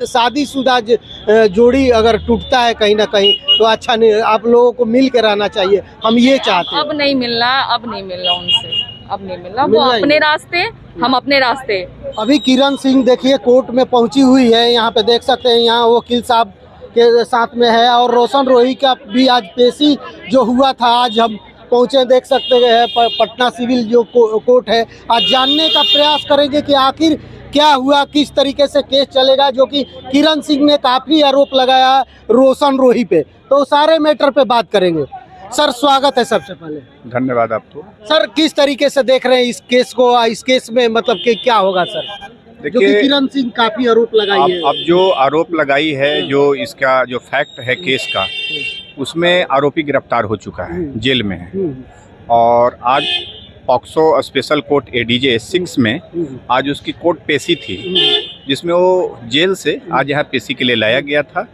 शादीशुदा जोड़ी अगर टूटता है कहीं ना कहीं तो अच्छा नहीं, आप लोगों को मिल के रहना चाहिए, हम ये चाहते हैं। अब नहीं मिलना उनसे, अब नहीं मिलना, वो अपने रास्ते, हम अपने रास्ते। अभी किरण सिंह देखिए कोर्ट में पहुंची हुई है, यहाँ पे देख सकते हैं, यहाँ वकील साहब के साथ में है और रोशन रोही का भी आज पेशी जो हुआ था, आज हम पहुंचे, देख सकते हैं पटना सिविल जो कोर्ट है। आज जानने का प्रयास करेंगे कि आखिर क्या हुआ, किस तरीके से केस चलेगा, जो कि किरण सिंह ने काफ़ी आरोप लगाया रोशन रोही पे, तो सारे मैटर पे बात करेंगे। सर स्वागत है सबसे पहले। धन्यवाद आपको। सर किस तरीके से देख रहे हैं इस केस को, इस केस में मतलब कि क्या होगा सर, जो कि किरण सिंह काफ़ी आरोप लगाई है। अब जो आरोप लगाई है, जो इसका जो फैक्ट है केस का, उसमें आरोपी गिरफ्तार हो चुका है, जेल में है। और आज पॉक्सो स्पेशल कोर्ट ADJ 6 में आज उसकी कोर्ट पेशी थी, जिसमें वो जेल से आज यहाँ पेशी के लिए लाया गया था।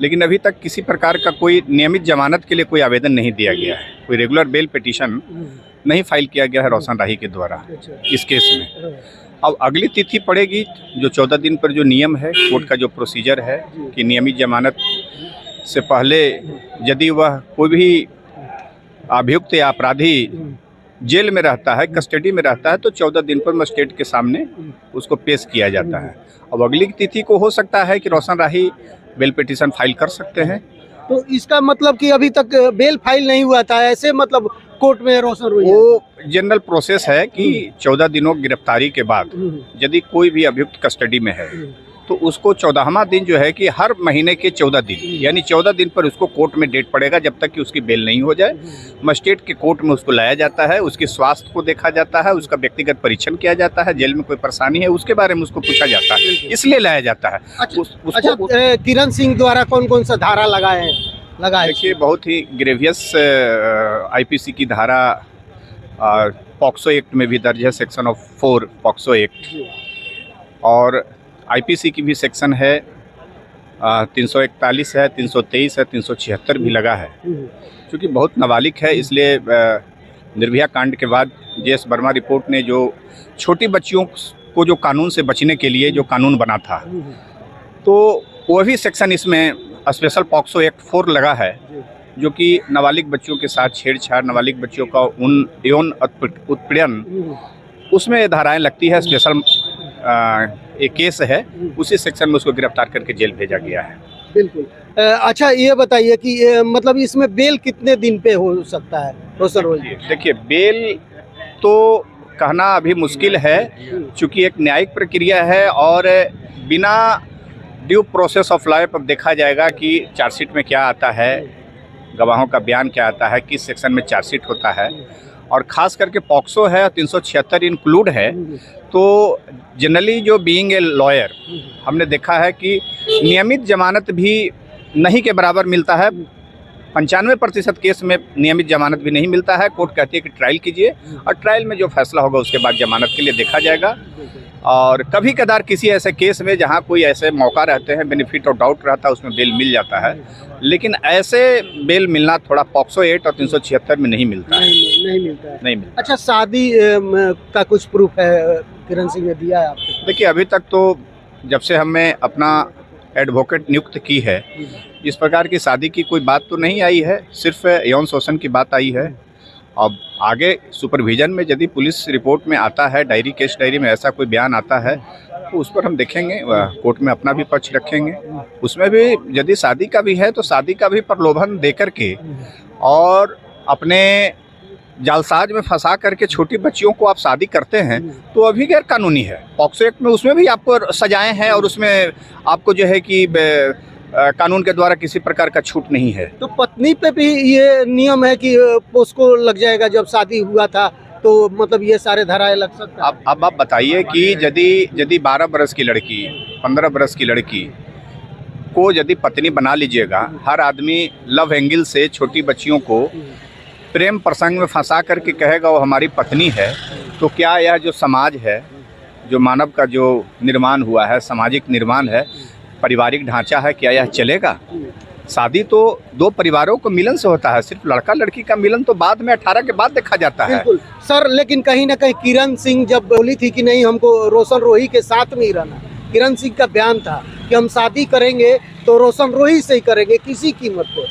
लेकिन अभी तक किसी प्रकार का कोई नियमित जमानत के लिए कोई आवेदन नहीं दिया गया है, कोई रेगुलर बेल पिटीशन नहीं फाइल किया गया है रोशन राही के द्वारा इस केस में। अब अगली तिथि पड़ेगी जो 14 दिन पर जो नियम है कोर्ट का, जो प्रोसीजर है कि नियमित जमानत से पहले यदि वह कोई भी अभियुक्त या अपराधी जेल में रहता है, कस्टडी में रहता है, तो 14 दिन पर मजिस्ट्रेट के सामने उसको पेश किया जाता है। अब अगली तिथि को हो सकता है कि रोशन राही बेल पिटीशन फाइल कर सकते हैं। तो इसका मतलब कि अभी तक बेल फाइल नहीं हुआ था, ऐसे मतलब कोर्ट में रोशन रोही वो जनरल प्रोसेस है कि 14 दिनों गिरफ्तारी के बाद यदि कोई भी अभियुक्त कस्टडी में है तो उसको 14वां दिन जो है कि हर महीने के 14 दिन यानी 14 दिन पर उसको कोर्ट में डेट पड़ेगा, जब तक कि उसकी बेल नहीं हो जाए। मजिस्ट्रेट के कोर्ट में उसको लाया जाता है, उसके स्वास्थ्य को देखा जाता है, उसका व्यक्तिगत परीक्षण किया जाता है, जेल में कोई परेशानी है उसके बारे में उसको पूछा जाता है, इसलिए लाया जाता है। अच्छा, किरण सिंह द्वारा कौन कौन सा धारा लगाए? देखिए, बहुत ही ग्रेवियस IPC की धारा पॉक्सो एक्ट में भी दर्ज है, सेक्शन ऑफ 4 पॉक्सो एक्ट, और IPC की भी सेक्शन है 341 है, 323 है, 376 भी लगा है। क्योंकि बहुत नाबालिग है, इसलिए निर्भया कांड के बाद JS वर्मा रिपोर्ट ने जो छोटी बच्चियों को जो कानून से बचने के लिए जो कानून बना था, तो वो भी सेक्शन इसमें स्पेशल पॉक्सो एक्ट 4 लगा है, जो कि नाबालिग बच्चियों के साथ छेड़छाड़, नाबालिग बच्चियों का यौन उत्पीड़न, उसमें धाराएं लगती है। स्पेशल एक केस है, उसी सेक्शन में उसको गिरफ्तार करके जेल भेजा गया है। बिल्कुल। अच्छा ये बताइए कि मतलब इसमें बेल कितने दिन पे हो सकता है रोशन रोही? देखिए, बेल तो कहना अभी मुश्किल है, चूँकि एक न्यायिक प्रक्रिया है और बिना ड्यू प्रोसेस ऑफ लॉ पर देखा जाएगा कि चार्जशीट में क्या आता है, गवाहों का बयान क्या आता है, किस सेक्शन में चार्जशीट होता है, और ख़ास करके पॉक्सो है 376 इंक्लूड है। तो जनरली जो बीइंग ए लॉयर हमने देखा है कि नियमित जमानत भी नहीं के बराबर मिलता है। 95% केस में नियमित जमानत भी नहीं मिलता है। कोर्ट कहती है कि ट्रायल कीजिए, और ट्रायल में जो फैसला होगा उसके बाद जमानत के लिए देखा जाएगा। और कभी कदार किसी ऐसे केस में जहां कोई ऐसे मौका रहते हैं, बेनिफिट और डाउट रहता है, उसमें बेल मिल जाता है, लेकिन ऐसे बेल मिलना थोड़ा पॉक्सो 8 और 376 में नहीं मिलता है। नहीं मिलता है। नहीं मिलता। अच्छा, शादी का कुछ प्रूफ है किरण सिंह ने दिया है आपको? देखिए, अभी तक तो जब से हमने अपना एडवोकेट नियुक्त की है, इस प्रकार की शादी की कोई बात तो नहीं आई है, सिर्फ यौन शोषण की बात आई है। अब आगे सुपरविजन में यदि पुलिस रिपोर्ट में आता है, डायरी, केस डायरी में ऐसा कोई बयान आता है, तो उस पर हम देखेंगे, कोर्ट में अपना भी पक्ष रखेंगे। उसमें भी यदि शादी का भी है तो शादी का भी प्रलोभन दे करके और अपने जालसाज में फंसा करके छोटी बच्चियों को आप शादी करते हैं, तो अभी गैर कानूनी है। पॉक्सो एक्ट में उसमें भी आपको सजाएं हैं, और उसमें आपको जो है कि कानून के द्वारा किसी प्रकार का छूट नहीं है। तो पत्नी पे भी ये नियम है कि उसको लग जाएगा, जब शादी हुआ था तो मतलब ये सारे धाराएं लग सकता है। अब आप बताइए कि यदि 12 बरस की लड़की, 15 बरस की लड़की को यदि पत्नी बना लीजिएगा, हर आदमी लव एंगल से छोटी बच्चियों को प्रेम प्रसंग में फंसा करके कहेगा वो हमारी पत्नी है, तो क्या यह जो समाज है, जो मानव का जो निर्माण हुआ है, सामाजिक निर्माण है, पारिवारिक ढांचा है, क्या यह चलेगा? शादी तो दो परिवारों को मिलन से होता है, सिर्फ लड़का लड़की का मिलन तो बाद में 18 के बाद देखा जाता है। बिल्कुल सर, लेकिन कहीं ना कहीं किरण सिंह जब बोली थी कि नहीं हमको रोशन रोही के साथ में ही रहना, किरण सिंह का बयान था, कि हम शादी करेंगे तो रोशन रोही से ही करेंगे किसी कीमत पे।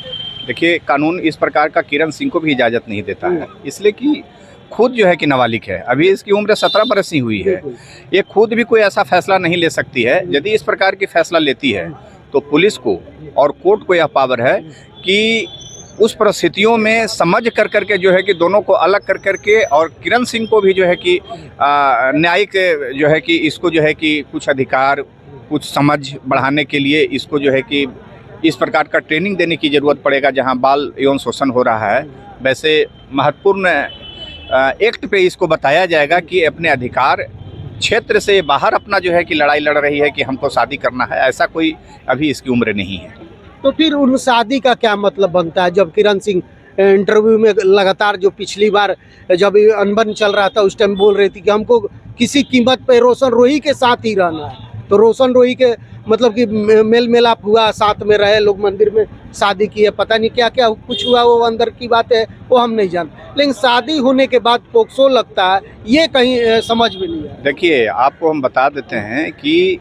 देखिए, कानून इस प्रकार का किरण सिंह को भी इजाज़त नहीं देता है, इसलिए कि खुद जो है कि नाबालिग है, अभी इसकी उम्र 17 बरस ही हुई है। ये खुद भी कोई ऐसा फैसला नहीं ले सकती है। यदि इस प्रकार की फैसला लेती है तो पुलिस को और कोर्ट को यह पावर है कि उस परिस्थितियों में समझ कर करके जो है कि दोनों को अलग कर करके, और किरण सिंह को भी जो है कि न्यायिक जो है कि इसको जो है कि कुछ अधिकार, कुछ समझ बढ़ाने के लिए इसको जो है कि इस प्रकार का ट्रेनिंग देने की ज़रूरत पड़ेगा। जहां बाल यौन शोषण हो रहा है, वैसे महत्वपूर्ण एक्ट पे इसको बताया जाएगा कि अपने अधिकार क्षेत्र से बाहर अपना जो है कि लड़ाई लड़ रही है कि हमको शादी करना है, ऐसा कोई अभी इसकी उम्र नहीं है। तो फिर उन शादी का क्या मतलब बनता है जब किरण सिंह इंटरव्यू में लगातार, जो पिछली बार जब अनबन चल रहा था उस टाइम बोल रही थी कि हमको किसी कीमत पे रोशन रोही के साथ ही रहना है, तो रोशन रोही के मतलब कि मेल मिलाप हुआ, साथ में रहे लोग, मंदिर में शादी की है, पता नहीं क्या क्या कुछ हुआ, वो अंदर की बात है, वो हम नहीं जानते। लेकिन शादी होने के बाद पोक्सो लगता है, ये कहीं समझ में नहीं है। देखिए, आपको हम बता देते हैं कि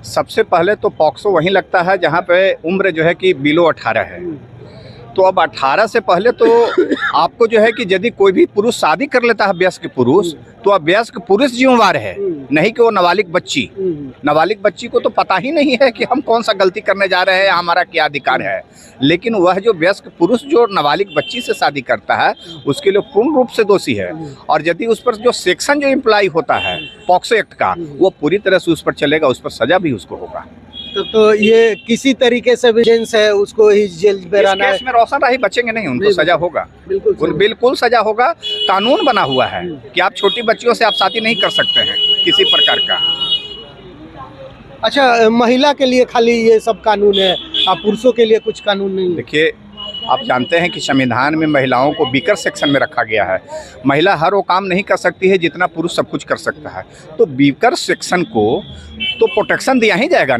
सबसे पहले तो पॉक्सो वहीं लगता है जहां पे उम्र जो है कि बिलो 18 है। तो अब 18 से पहले तो आपको जो है कि यदि कोई भी पुरुष शादी कर लेता है वयस्क पुरुष, तो अब वयस्क पुरुष जिम्मेवार है, नहीं कि वो नाबालिग बच्ची। नाबालिग बच्ची को तो पता ही नहीं है कि हम कौन सा गलती करने जा रहे हैं, हमारा क्या अधिकार है। लेकिन वह जो वयस्क पुरुष जो नाबालिग बच्ची से शादी करता है, उसके लिए पूर्ण रूप से दोषी है। और यदि उस पर जो सेक्शन जो इम्प्लाई होता है पॉक्सो एक्ट का, वो पूरी तरह से उस पर चलेगा, उस पर सजा भी उसको होगा। तो ये किसी तरीके से विजिलेंस है, उसको ही जेल में रहना है। इस केस में रोशन राही बचेंगे नहीं, उनको सजा होगा, बिल्कुल सजा होगा। कानून बना हुआ है कि आप छोटी बच्चियों से आप शादी नहीं कर सकते हैं किसी प्रकार का। अच्छा, महिला के लिए खाली ये सब कानून है, आप पुरुषों के लिए कुछ कानून नहीं है? देखिए, आप जानते हैं कि संविधान में महिलाओं को वीकर सेक्शन में रखा गया है। महिला हर वो काम नहीं कर सकती है जितना पुरुष सब कुछ कर सकता है, तो वीकर सेक्शन को तो प्रोटेक्शन दिया ही जाएगा।